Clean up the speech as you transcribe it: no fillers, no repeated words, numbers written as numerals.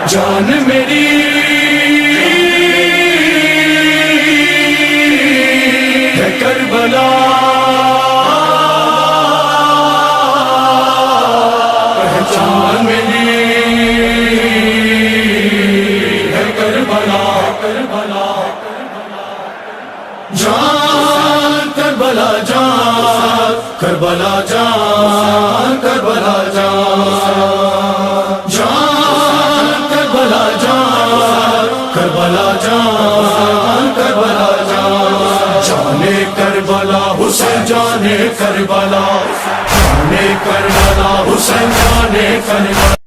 जान मेरी है करबला, पहचान मेरी है करबला, करबला जान करबला जान, करबला जान, करबला जान, जान करबला जान, करबला जान, करबला जान, जाने करबला हुसैन जाने करबला, जाने करबला हुसैन जाने करबला।